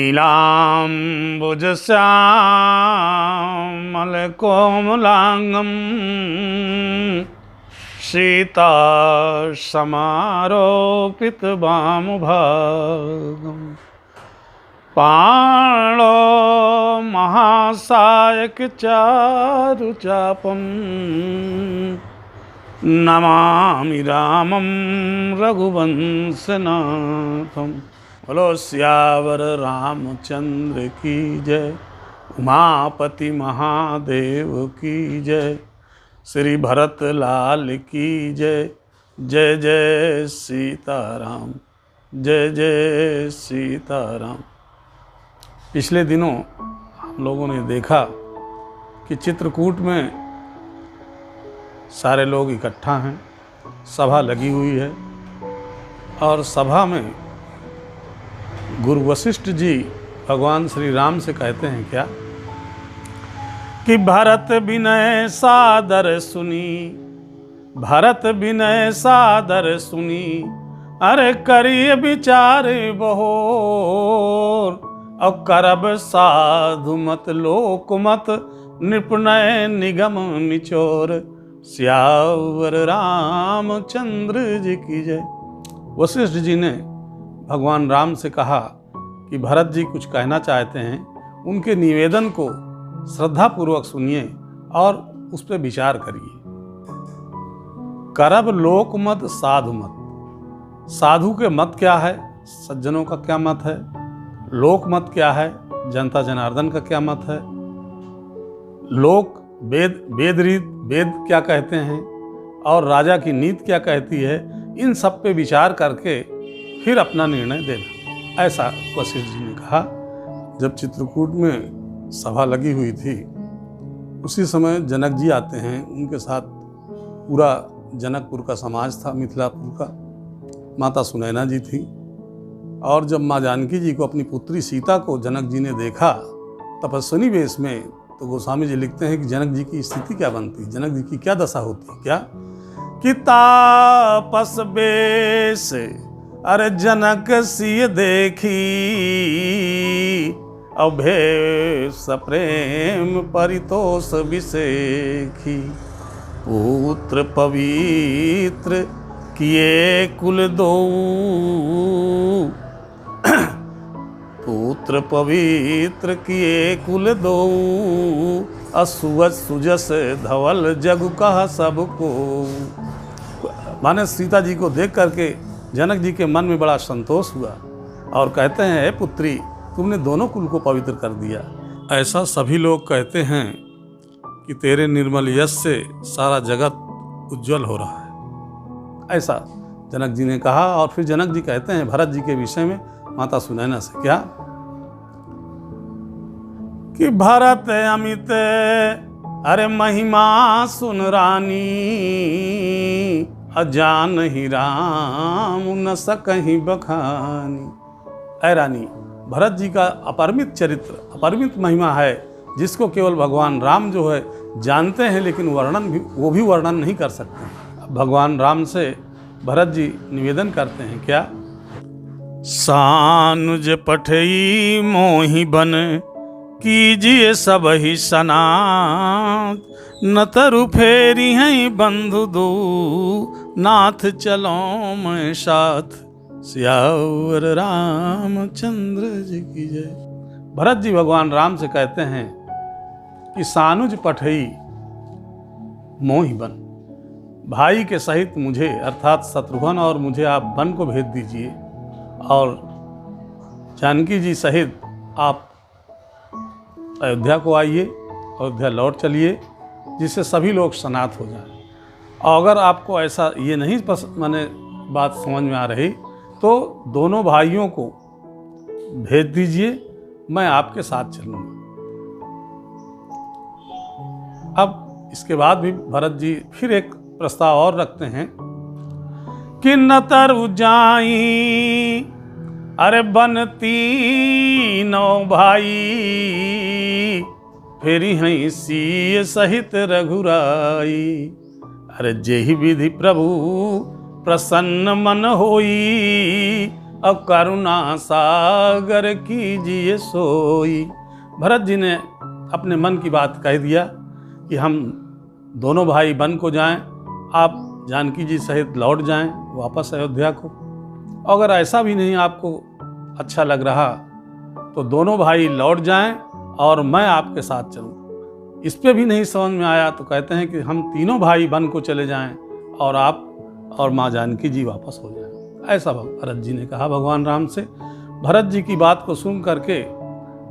नीलाम्बुजश्यामलकोमलाङ्गं सीतासमारोपितवामभागं पाणौ महासायकचारुचापं नमामि रामं रघुवंशनाथं। बोलो सियावर रामचंद्र की जय, उमापति महादेव की जय, श्री भरत लाल की जय। जय जय सीताराम, जय जय सीताराम। पिछले दिनों हम लोगों ने देखा कि चित्रकूट में सारे लोग इकट्ठा हैं, सभा लगी हुई है और सभा में गुरु वशिष्ठ जी भगवान श्री राम से कहते हैं क्या कि भरत विनय सादर सुनी, भरत विनय सादर सुनी, अरे करिए विचार बहोर, और करब साधु मत लोक मत निपुणय निगम निचोर, सियावर रामचंद्र जी की जय। वशिष्ठ जी ने भगवान राम से कहा कि भरत जी कुछ कहना चाहते हैं, उनके निवेदन को श्रद्धापूर्वक सुनिए और उस पर विचार करिए। करब लोक मत साधु मत, साधु के मत क्या है, सज्जनों का क्या मत है, लोक मत क्या है, जनता जनार्दन का क्या मत है, लोक वेद रीत वेद क्या कहते हैं और राजा की नीति क्या कहती है, इन सब पे विचार करके फिर अपना निर्णय देना, ऐसा वशिष्ठ जी ने कहा। जब चित्रकूट में सभा लगी हुई थी उसी समय जनक जी आते हैं, उनके साथ पूरा जनकपुर का समाज था, मिथिलापुर का। माता सुनैना जी थी और जब माँ जानकी जी को अपनी पुत्री सीता को जनक जी ने देखा तपस्विनी वेश में, तो गोस्वामी जी लिखते हैं कि जनक जी की स्थिति क्या बनती, जनक जी की क्या दशा होती, क्या कि तापस बेश अरे जनक सिय देखी, अभेश प्रेम परितोष विसेखी, पुत्र पवित्र किए कुल दो, पुत्र पवित्र किए कुल दो, असुवज सुजस धवल जग कहा सबको। माने सीता जी को देख करके जनक जी के मन में बड़ा संतोष हुआ और कहते हैं, पुत्री तुमने दोनों कुल को पवित्र कर दिया। ऐसा सभी लोग कहते हैं कि तेरे निर्मल यश से सारा जगत उज्जवल हो रहा है, ऐसा जनक जी ने कहा। और फिर जनक जी कहते हैं भरत जी के विषय में माता सुनैना से क्या कि भरत अमित अरे महिमा सुन रानी, अजान ही राम न सकहीं बखानी। ऐ रानी, भरत जी का अपरिमित चरित्र, अपरिमित महिमा है, जिसको केवल भगवान राम जो है जानते हैं, लेकिन वो भी वर्णन नहीं कर सकते। भगवान राम से भरत जी निवेदन करते हैं क्या, सानुज पठई मोहि बन कीजिए सब ही सनात, न तरु फेरी हैं बंधु दो, नाथ चलो मैं साथ, सियावर रामचंद्र जी की जय। भरत जी भगवान राम से कहते हैं कि सानुज पठई मोहि बन, भाई के सहित मुझे अर्थात शत्रुघ्न और मुझे आप वन को भेज दीजिए और जानकी जी सहित आप अयोध्या को आइए, अयोध्या लौट चलिए, जिससे सभी लोग सनात हो जाएं। और अगर आपको ऐसा ये नहीं माने बात समझ में आ रही तो दोनों भाइयों को भेज दीजिए, मैं आपके साथ चलूँगा। अब इसके बाद भी भरत जी फिर एक प्रस्ताव और रखते हैं कि न तरु जाई अरे बनती नौ भाई, फेरी हैं सीय सहित रघुराई, अरे जेहि विधि प्रभु प्रसन्न मन होई, अब करुणा सागर कीजिए सोई। भरत जी ने अपने मन की बात कह दिया कि हम दोनों भाई वन को जाएं, आप जानकी जी सहित लौट जाएं वापस अयोध्या को। अगर ऐसा भी नहीं आपको अच्छा लग रहा तो दोनों भाई लौट जाएं और मैं आपके साथ चलूं। इस पे भी नहीं समझ में आया तो कहते हैं कि हम तीनों भाई वन को चले जाएं और आप और माँ जानकी जी वापस हो जाएं। ऐसा भरत जी ने कहा भगवान राम से। भरत जी की बात को सुन करके,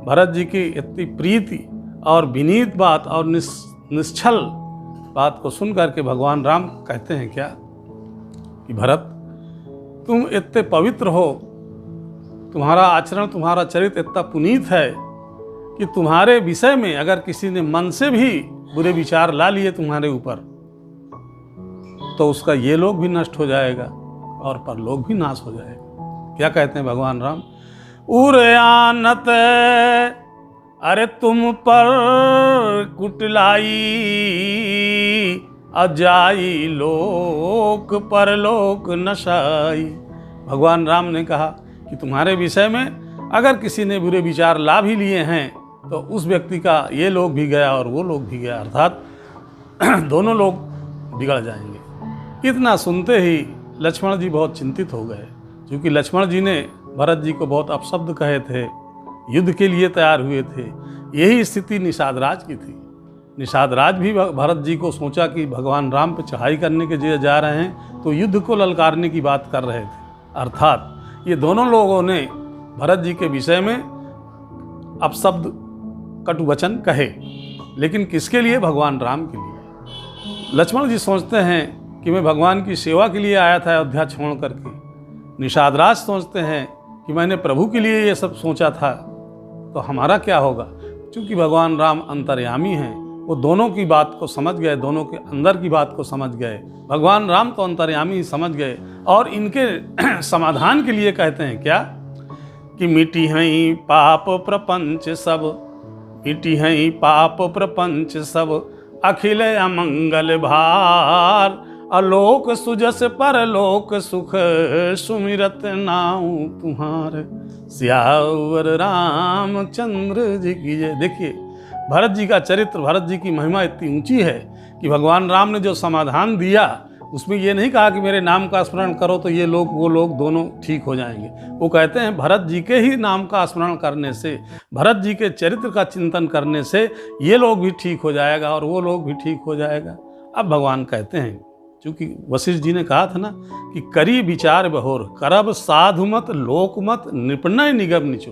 भरत जी की इतनी प्रीति और विनीत बात और निश्चल बात को सुन करके भगवान राम कहते हैं क्या कि भरत, तुम इतने पवित्र हो, तुम्हारा आचरण, तुम्हारा चरित्र इतना पुनीत है कि तुम्हारे विषय में अगर किसी ने मन से भी बुरे विचार ला लिए तुम्हारे ऊपर तो उसका ये लोक भी नष्ट हो जाएगा और परलोक भी नाश हो जाएगा। क्या कहते हैं भगवान राम? उरयानत अरे तुम पर कुटलाई, अजाई लोक परलोक नशाई। भगवान राम ने कहा कि तुम्हारे विषय में अगर किसी ने बुरे विचार ला भी लिए हैं तो उस व्यक्ति का ये लोक भी गया और वो लोक भी गया, अर्थात दोनों लोग बिगड़ जाएंगे। इतना सुनते ही लक्ष्मण जी बहुत चिंतित हो गए, क्योंकि लक्ष्मण जी ने भरत जी को बहुत अपशब्द कहे थे, युद्ध के लिए तैयार हुए थे। यही स्थिति निषाद राज की थी। निषाद राज भी भरत जी को सोचा कि भगवान राम पे चढ़ाई करने के लिए जा रहे हैं तो युद्ध को ललकारने की बात कर रहे थे। अर्थात ये दोनों लोगों ने भरत जी के विषय में अपशब्द कटु वचन कहे, लेकिन किसके लिए? भगवान राम के लिए। लक्ष्मण जी सोचते हैं कि मैं भगवान की सेवा के लिए आया था अयोध्या छोड़ करके। निषाद राज सोचते हैं कि मैंने प्रभु के लिए ये सब सोचा था, तो हमारा क्या होगा? क्योंकि भगवान राम अंतर्यामी हैं, वो दोनों की बात को समझ गए, दोनों के अंदर की बात को समझ गए। भगवान राम तो अंतर्यामी समझ गए और इनके समाधान के लिए कहते हैं क्या कि मिटी हैं पाप प्रपंच सब, मिटी हैं पाप प्रपंच सब, अखिल अमंगल भार, अलोक सुजस परलोक सुख, सुमिरत नाउ तुम्हार, सियावर रामचंद्र जी की जय। देखिए भरत जी का चरित्र, भरत जी की महिमा इतनी ऊंची है कि भगवान राम ने जो समाधान दिया उसमें ये नहीं कहा कि मेरे नाम का स्मरण करो तो ये लोग वो लोग दोनों ठीक हो जाएंगे। वो कहते हैं भरत जी के ही नाम का स्मरण करने से, भरत जी के चरित्र का चिंतन करने से ये लोग भी ठीक हो जाएगा और वो लोग भी ठीक हो जाएगा। अब भगवान कहते हैं, क्योंकि वशिष्ठ जी ने कहा था ना कि करी विचार बहोर, करब साधुमत लोकमत, निपणय निगम निचो।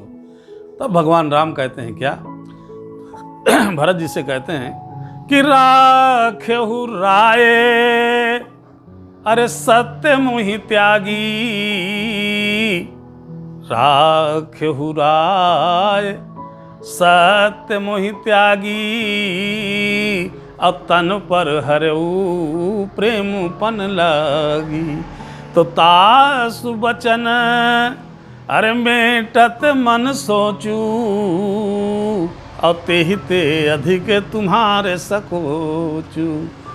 तब भगवान राम कहते हैं क्या? भरत जी से कहते हैं कि राखेहु राय, अरे सत्य मोहि त्यागी, राखेहु राय सत्य मोहि त्यागी, अब तन पर हरऊ प्रेम पन लागी। तो तासु बचन अरे मेटत मन सोचू, और ते अधिक तुम्हारे सकोचू,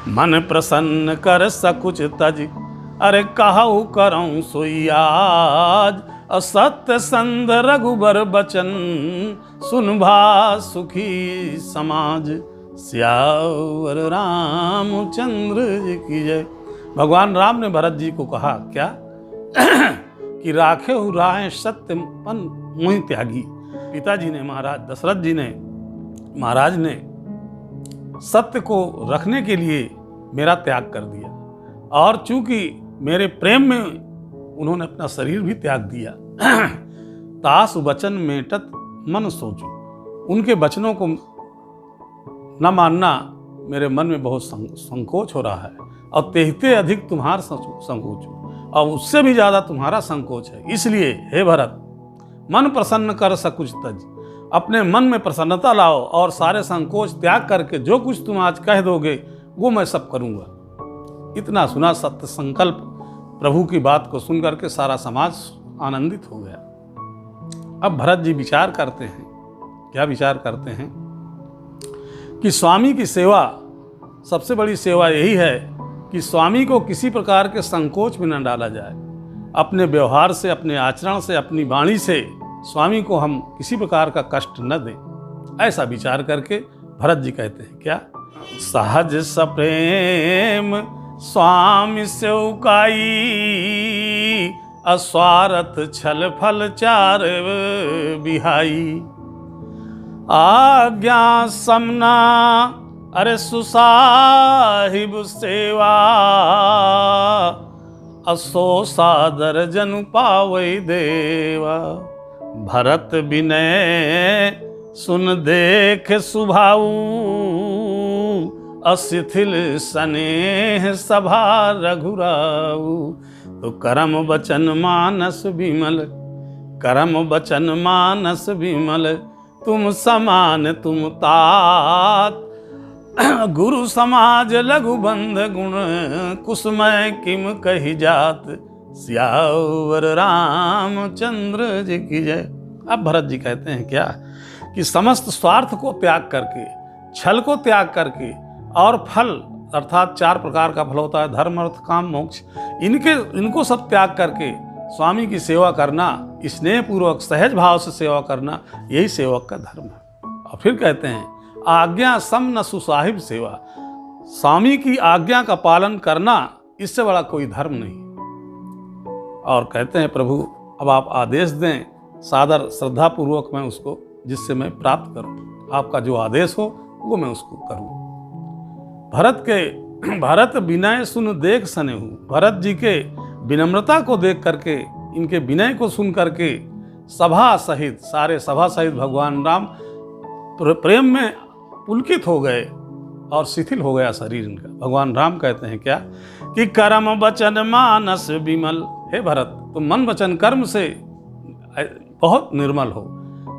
मन प्रसन्न कर सकुच तज, अरे कहु करऊं सोई आज, असत्य संध रघुबर बचन, सुनभा सुखी समाज, सियावर रामचंद्र जी की जय। भगवान राम ने भरत जी को कहा क्या कि राखे हु राय सत्यपन मोहि त्यागी। पिताजी ने, महाराज दशरथ जी ने, महाराज ने सत्य को रखने के लिए मेरा त्याग कर दिया, और चूंकि मेरे प्रेम में उन्होंने अपना शरीर भी त्याग दिया। तास वचन मेटत मन सोचो, उनके वचनों को न मानना मेरे मन में बहुत संकोच हो रहा है, और तेहते अधिक तुम्हारा संकोच हो, और उससे भी ज़्यादा तुम्हारा संकोच है। इसलिए हे भरत, मन प्रसन्न कर सकुच तज, अपने मन में प्रसन्नता लाओ और सारे संकोच त्याग करके जो कुछ तुम आज कह दोगे वो मैं सब करूँगा। इतना सुना सत्य संकल्प प्रभु की बात को सुन करके सारा समाज आनंदित हो गया। अब भरत जी विचार करते हैं, क्या विचार करते हैं कि स्वामी की सेवा, सबसे बड़ी सेवा यही है कि स्वामी को किसी प्रकार के संकोच में न डाला जाए। अपने व्यवहार से, अपने आचरण से, अपनी वाणी से स्वामी को हम किसी प्रकार का कष्ट न दें। ऐसा विचार करके भरत जी कहते हैं क्या, सहज सप्रेम स्वामी सेवकाई, अस्वार्थ छल फल चार बिहाई। आज्ञा समना अरे सुसाहिब सेवा, असो सादर जनु पावै देवा। भरत विनय सुन देख सुभाऊ, अशिथिल स्नेह सभा रघुराऊ। तो करम वचन मानस विमल, करम वचन मानस विमल, तुम समान तुम तात। गुरु समाज लघु बंध गुण, कुसुमय किम कही जात। सियावर रामचंद्र जी की जय। अब भरत जी कहते हैं क्या कि समस्त स्वार्थ को त्याग करके, छल को त्याग करके, और फल अर्थात 4 प्रकार का फल होता है, धर्म अर्थ काम मोक्ष, इनको सब त्याग करके स्वामी की सेवा करना, स्नेहपूर्वक सहज भाव से सेवा करना, यही सेवक का धर्म है। और फिर कहते हैं आज्ञा सम न सुसाहिब सेवा, स्वामी की आज्ञा का पालन करना इससे बड़ा कोई धर्म नहीं। और कहते हैं प्रभु अब आप आदेश दें, सादर श्रद्धापूर्वक मैं उसको, जिससे मैं प्राप्त करूं, आपका जो आदेश हो वो मैं उसको करूं। भरत विनय सुन देख सने हूँ। भरत जी के विनम्रता को देख करके, इनके विनय को सुन करके सभा सहित, सारे सभा सहित भगवान राम प्रेम में पुलकित हो गए और शिथिल हो गया शरीर इनका। भगवान राम कहते हैं क्या कि कर्म वचन मानस विमल। हे भरत, तुम मन वचन कर्म से बहुत निर्मल हो,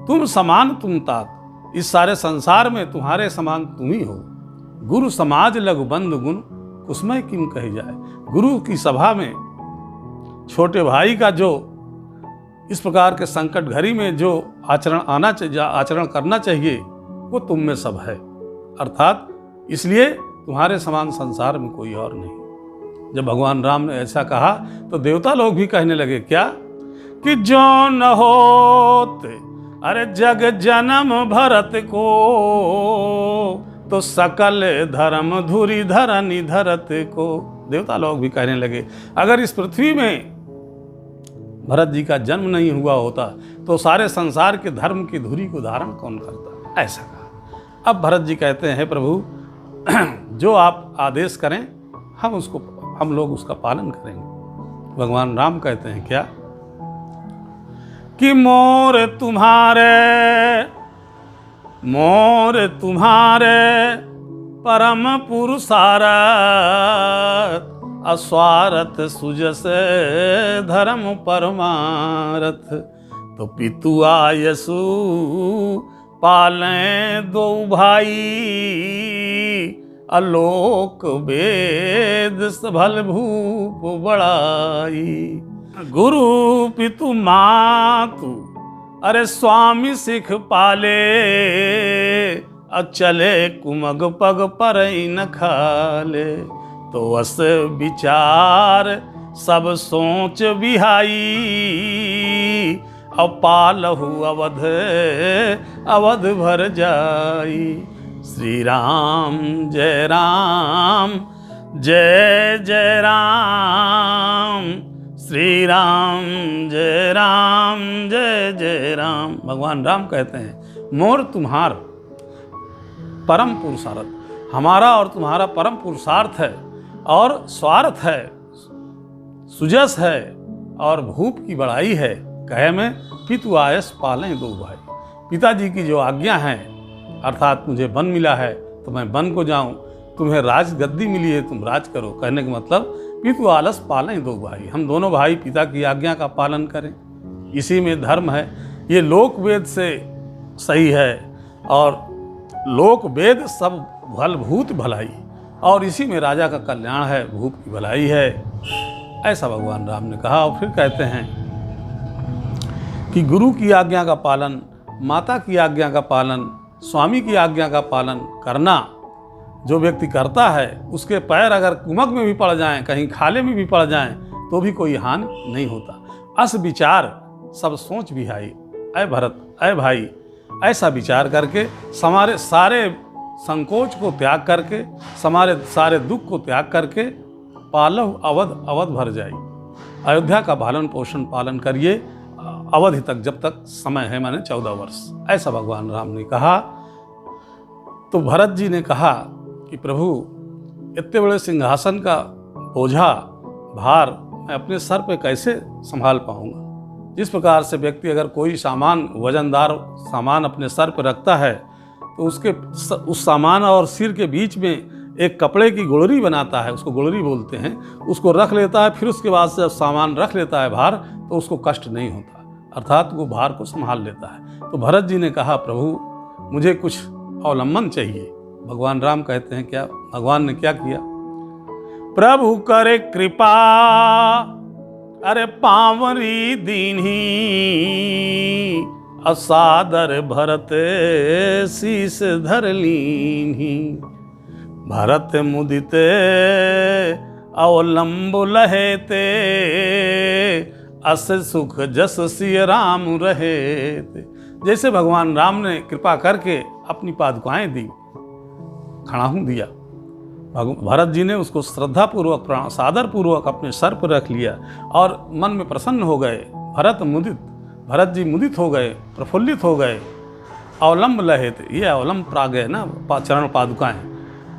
तुम समान तुम तात, इस सारे संसार में तुम्हारे समान तुम ही हो। गुरु समाज लघु बंधु गुण, कुसुमय किम कही जाए। गुरु की सभा में छोटे भाई का जो इस प्रकार के संकट घड़ी में जो आचरण करना चाहिए वो तुम में सब है, अर्थात इसलिए तुम्हारे समान संसार में कोई और नहीं। जब भगवान राम ने ऐसा कहा तो देवता लोग भी कहने लगे क्या कि जो न होत अरे जग जन्म भरत को, तो सकल धर्म धुरी धरनी धरत को। देवता लोग भी कहने लगे अगर इस पृथ्वी में भरत जी का जन्म नहीं हुआ होता तो सारे संसार के धर्म की धुरी को धारण कौन करता। ऐसा कहा। अब भरत जी कहते हैं प्रभु जो आप आदेश करें हम लोग उसका पालन करेंगे। भगवान राम कहते हैं क्या कि मोर तुम्हारे परम पुरुषारथ, अस्वारथ सुजस धर्म परमारथ। तो पितु आयसु पालें दो भाई, आलोक वेद सबल भूप बड़ाई। गुरु पितु मातु अरे स्वामी सिख पाले, चले कुमग पग पर न खाले। तो अस विचार सब सोच बिहाई, अपालहु अवध भर जाई। श्री राम जय राम जय जय राम, श्री राम जय जय राम। भगवान राम कहते हैं मोर तुम्हार परम पुरुषार्थ, हमारा और तुम्हारा परम पुरुषार्थ है और स्वार्थ है, सुजस है और भूप की बड़ाई है। कहे में पितु आयस पालें दो भाई। पिताजी की जो आज्ञा है अर्थात मुझे वन मिला है तो मैं वन को जाऊं, तुम्हें राज गद्दी मिली है तुम राज करो। कहने का मतलब पितु आलस पालें दो भाई, हम दोनों भाई पिता की आज्ञा का पालन करें, इसी में धर्म है। ये लोक वेद से सही है और लोक वेद सब भूत भलाई और इसी में राजा का कल्याण है, भूप की भलाई है। ऐसा भगवान राम ने कहा। और फिर कहते हैं कि गुरु की आज्ञा का पालन, माता की आज्ञा का पालन, स्वामी की आज्ञा का पालन करना जो व्यक्ति करता है उसके पैर अगर कुमक में भी पड़ जाएं, कहीं खाले में भी पड़ जाएं, तो भी कोई हानि नहीं होता। अस विचार सब सोच भी आई, अय भरत अय भाई, ऐसा विचार करके हमारे सारे संकोच को त्याग करके, हमारे सारे दुख को त्याग करके पालव अवध अवध भर जाई। अयोध्या का पालन पोषण पालन करिए अवधि तक, जब तक समय है, माने 14 वर्ष, ऐसा भगवान राम ने कहा। तो भरत जी ने कहा कि प्रभु, इतने बड़े सिंहासन का बोझा भार मैं अपने सर पे कैसे संभाल पाऊंगा। जिस प्रकार से व्यक्ति अगर कोई सामान, वजनदार सामान अपने सर पे रखता है तो उस सामान और सिर के बीच में एक कपड़े की गुड़री बनाता है, उसको गुड़री बोलते हैं, उसको रख लेता है। फिर उसके बाद से जब सामान रख लेता है भार, तो उसको कष्ट नहीं होता, अर्थात वो भार को संभाल लेता है। तो भरत जी ने कहा, प्रभु मुझे कुछ अवलंबन चाहिए। भगवान राम कहते हैं क्या, भगवान ने क्या किया, प्रभु करे कृपा अरे पावरी दीन्ही, असादर भरत शीस धर लीन्ही। भरत मुदित अवलंब लहेते, अस सुख जस सिय राम रहेते। जैसे भगवान राम ने कृपा करके अपनी पादुकाएं दी, खड़ाहूं दिया, भरत जी ने उसको श्रद्धापूर्वक सादर पूर्वक अपने सर पर रख लिया और मन में प्रसन्न हो गए। भरत जी मुदित हो गए, प्रफुल्लित हो गए। अवलंब लहित, ये अवलंब प्राग है ना, चरण पादुकाएं,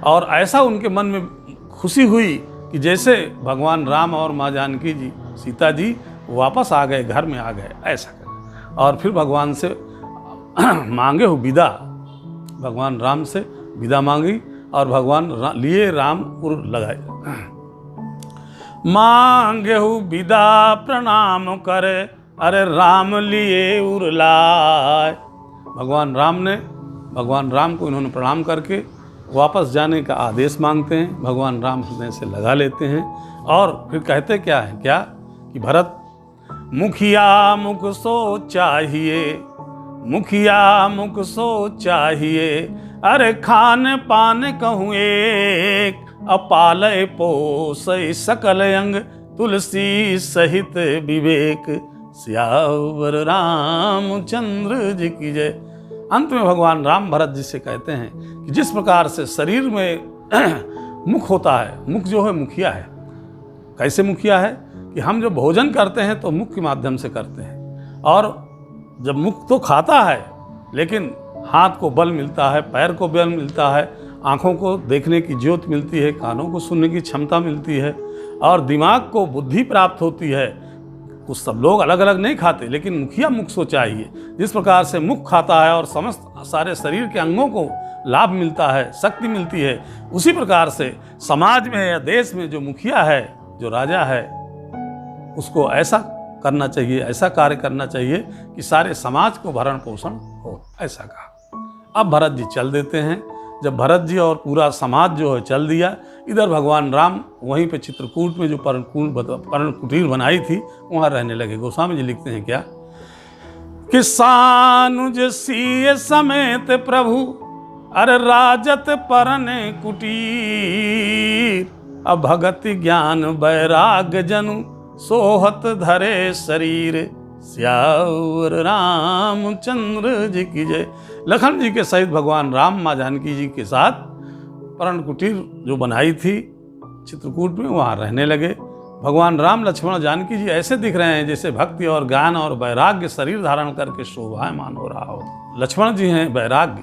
और ऐसा उनके मन में खुशी हुई कि जैसे भगवान राम और माँ जानकी जी, सीता जी वापस आ गए, घर में आ गए, ऐसा कर। और फिर भगवान से मांगे हो विदा, भगवान राम से विदा मांगी और भगवान लिए राम उर लगाए। मांगे हो विदा प्रणाम करे, अरे राम लिए उर लाए। भगवान राम को इन्होंने प्रणाम करके वापस जाने का आदेश मांगते हैं। भगवान राम हृदय से लगा लेते हैं और फिर कहते क्या है, क्या कि भरत मुखिया मुख सो चाहिए, मुखिया मुख सो चाहिए, अरे खान पान कहूँ एक, अपालय पोसय सकल अंग, तुलसी सहित विवेक, सियावर रामचंद्र जी की जय। अंत में भगवान राम भरत जी से कहते हैं कि जिस प्रकार से शरीर में मुख होता है, मुख जो है मुखिया है। कैसे मुखिया है कि हम जो भोजन करते हैं तो मुख के माध्यम से करते हैं, और जब मुख तो खाता है लेकिन हाथ को बल मिलता है, पैर को बल मिलता है, आँखों को देखने की ज्योत मिलती है, कानों को सुनने की क्षमता मिलती है, और दिमाग को बुद्धि प्राप्त होती है। कुछ सब लोग अलग अलग नहीं खाते, लेकिन मुखिया मुख सो चाहिए। जिस प्रकार से मुख खाता है और समस्त सारे शरीर के अंगों को लाभ मिलता है, शक्ति मिलती है, उसी प्रकार से समाज में या देश में जो मुखिया है, जो राजा है, उसको ऐसा करना चाहिए, ऐसा कार्य करना चाहिए कि सारे समाज को भरण पोषण हो, ऐसा कहा। अब भरत जी चल देते हैं। जब भरत जी और पूरा समाज जो है चल दिया, इधर भगवान राम वहीं पे चित्रकूट में जो पर्ण कुटीर बनाई थी वहाँ रहने लगे। गोस्वामी जी लिखते हैं क्या कि सानुज सीय समेत प्रभु अरे राजत परण कुटीर, अब भगति ज्ञान वैराग्य जनु सोहत धरे शरीर, श्यावर रामचंद्र जी की जय। लखन जी के सहित भगवान राम माँ जानकी जी के साथ पर्ण कुटीर जो बनाई थी चित्रकूट में, वहाँ रहने लगे। भगवान राम लक्ष्मण जानकी जी ऐसे दिख रहे हैं जैसे भक्ति और ज्ञान और वैराग्य शरीर धारण करके शोभायमान हो रहा हो। लक्ष्मण जी हैं वैराग्य,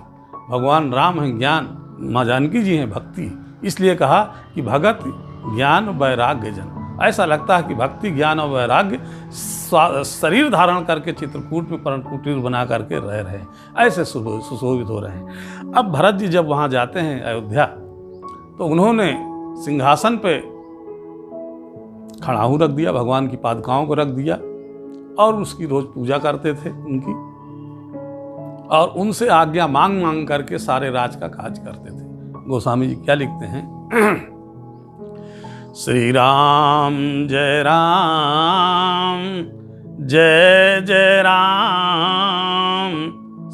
भगवान राम हैं ज्ञान, माँ जानकी जी हैं भक्ति। इसलिए कहा कि भगत ज्ञान वैराग्य जन। ऐसा लगता है कि भक्ति ज्ञान और वैराग्य शरीर धारण करके चित्रकूट में पर्ण कुटीर बना करके रह रहे हैं, ऐसे सुशोभित हो रहे हैं। अब भरत जी जब वहाँ जाते हैं अयोध्या, तो उन्होंने सिंहासन पे खड़ाहू रख दिया, भगवान की पादुकाओं को रख दिया और उसकी रोज पूजा करते थे उनकी, और उनसे आज्ञा मांग मांग करके सारे राज का काज करते थे। गोस्वामी जी क्या लिखते हैं श्री राम जय राम,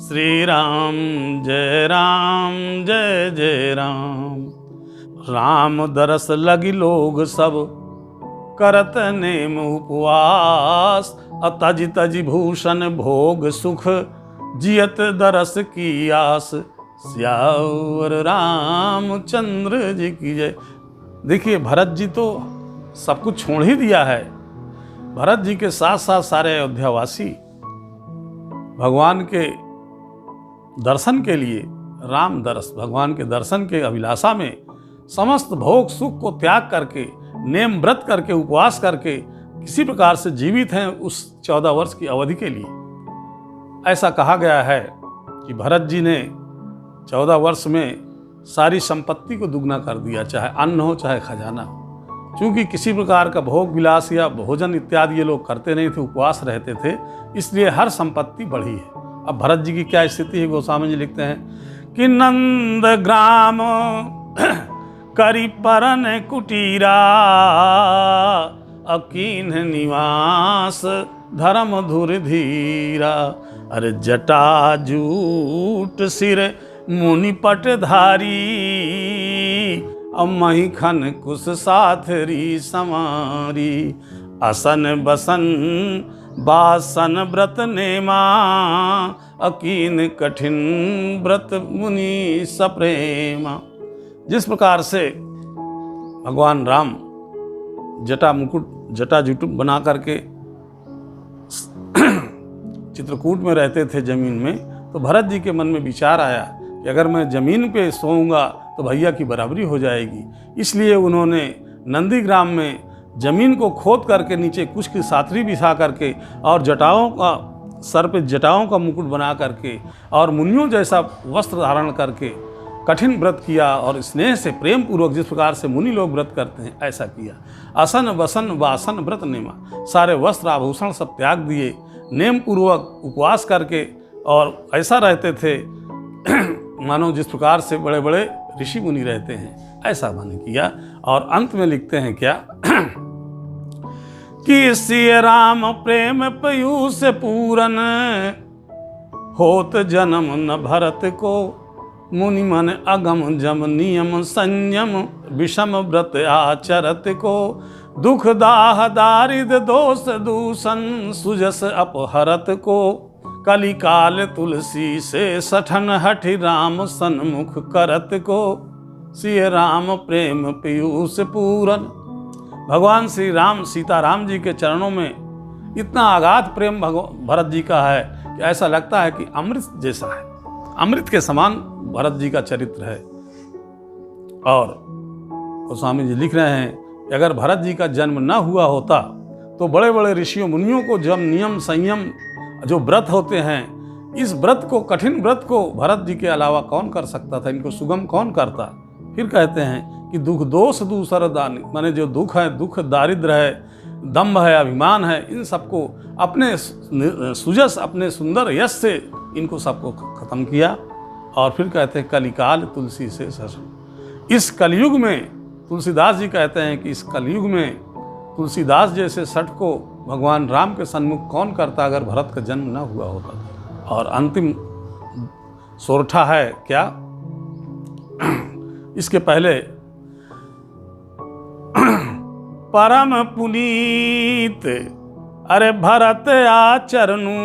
श्री राम जय जय राम। राम दरस लगी लोग सब करत नेम उपवास, तज तज भूषण भोग सुख, जियत दरस की आस, सियावर रामचंद्र जी की जय। देखिए, भरत जी तो सब कुछ छोड़ ही दिया है। भरत जी के साथ साथ सारे अयोध्यावासी भगवान के दर्शन के लिए, राम दर्श भगवान के दर्शन के अभिलाषा में समस्त भोग सुख को त्याग करके, नेम व्रत करके, उपवास करके किसी प्रकार से जीवित हैं उस 14 वर्ष की अवधि के लिए। ऐसा कहा गया है कि भरत जी ने 14 वर्ष में सारी संपत्ति को दुगना कर दिया, चाहे अन्न हो चाहे खजाना हो। क्योंकि किसी प्रकार का भोग विलास या भोजन इत्यादि ये लोग करते नहीं थे, उपवास रहते थे, इसलिए हर संपत्ति बढ़ी है। अब भरत जी की क्या स्थिति है, गोस्वामी जी लिखते हैं कि नंद ग्राम करी परन कुटीरा, अकीन निवास धर्म धुर धीरा, अरे जटा जूट सिर मुनि पटधारी, अमही खन कुश साथरी समारी, असन बसन बासन व्रत नेमा, अकीन कठिन व्रत मुनि सप्रेमा। जिस प्रकार से भगवान राम जटा मुकुट जटा जुटुब बना करके चित्रकूट में रहते थे जमीन में, तो भरत जी के मन में विचार आया कि अगर मैं जमीन पे सोऊंगा तो भैया की बराबरी हो जाएगी। इसलिए उन्होंने नंदीग्राम में जमीन को खोद करके नीचे कुछ की साथरी बिछा करके और जटाओं का सर पे जटाओं का मुकुट बना करके और मुनियों जैसा वस्त्र धारण करके कठिन व्रत किया और स्नेह से प्रेम पूर्वक जिस प्रकार से मुनि लोग व्रत करते हैं ऐसा किया। आसन वसन वासन व्रत नेमा, सारे वस्त्र आभूषण सब त्याग दिए, नेम पूर्वक उपवास करके और ऐसा रहते थे मानो जिस प्रकार से बड़े बड़े ऋषि मुनि रहते हैं, ऐसा मैंने किया। और अंत में लिखते हैं क्या कि सिय राम प्रेम पयूष पूरन, होत जन्म न भरत को, मुनि मन अगम जम नियम संयम, विषम व्रत आचरत को, दुख दाह दारिद दोष दूषण, सुजस अपहरत को, कलिकाल तुलसी से सठन हठि राम सन्मुख करत को, सिय राम प्रेम पीयूष पूरन। भगवान श्री राम सीताराम जी के चरणों में इतना आगाध प्रेम भरत जी का है कि ऐसा लगता है कि अमृत जैसा है, अमृत के समान भरत जी का चरित्र है। और गोस्वामी जी लिख रहे हैं कि अगर भरत जी का जन्म न हुआ होता तो बड़े बड़े ऋषियों मुनियों को जब नियम संयम जो व्रत होते हैं, इस व्रत को, कठिन व्रत को भरत जी के अलावा कौन कर सकता था, इनको सुगम कौन करता। फिर कहते हैं कि दुख दोष दूसर दानी, माने जो दुख है, दुख दारिद्र है, दम्भ है, अभिमान है, इन सबको अपने सुजस अपने सुंदर यश से इनको सबको खत्म किया। और फिर कहते हैं कलिकाल तुलसी से सठ। इस कलयुग में तुलसीदास जी कहते हैं कि इस कलयुग में तुलसीदास जैसे सठ को भगवान राम के सन्मुख कौन करता अगर भरत का जन्म न हुआ होता। और अंतिम सोरठा है क्या, इसके पहले परम पुनीत अरे भरत आचरणु,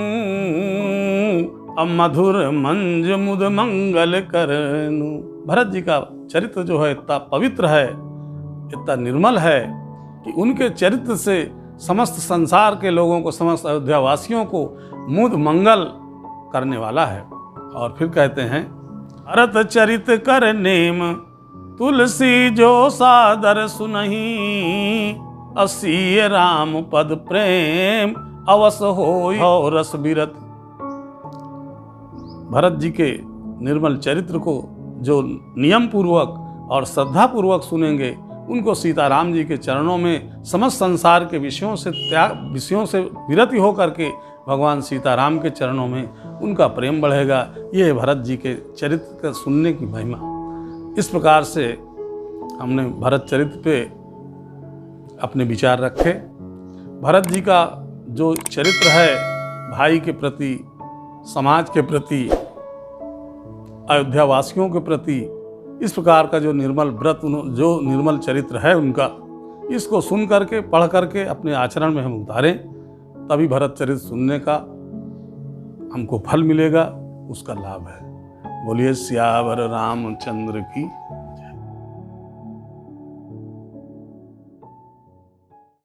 अब मधुर मंज मुद मंगल करनु। भरत जी का चरित्र जो है इतना पवित्र है, इतना निर्मल है कि उनके चरित्र से समस्त संसार के लोगों को, समस्त अयोध्यावासियों को मुद मंगल करने वाला है। और फिर कहते हैं भरत चरित कर नेम, तुलसी जो सादर सुनहि, असीय राम पद प्रेम, अवस होय हो रस बिरत। भरत जी के निर्मल चरित्र को जो नियम पूर्वक और श्रद्धा पूर्वक सुनेंगे, उनको सीताराम जी के चरणों में समस्त संसार के विषयों से विरति हो करके भगवान सीताराम के चरणों में उनका प्रेम बढ़ेगा। ये भरत जी के चरित्र का सुनने की महिमा। इस प्रकार से हमने भरत चरित्र पे अपने विचार रखे। भरत जी का जो चरित्र है, भाई के प्रति, समाज के प्रति, अयोध्यावासियों के प्रति, इस प्रकार का जो निर्मल व्रत, जो निर्मल चरित्र है उनका, इसको सुन करके, पढ़ करके अपने आचरण में हम उतारें, तभी भरत चरित सुनने का हमको फल मिलेगा, उसका लाभ है। बोलिए सियावर रामचंद्र की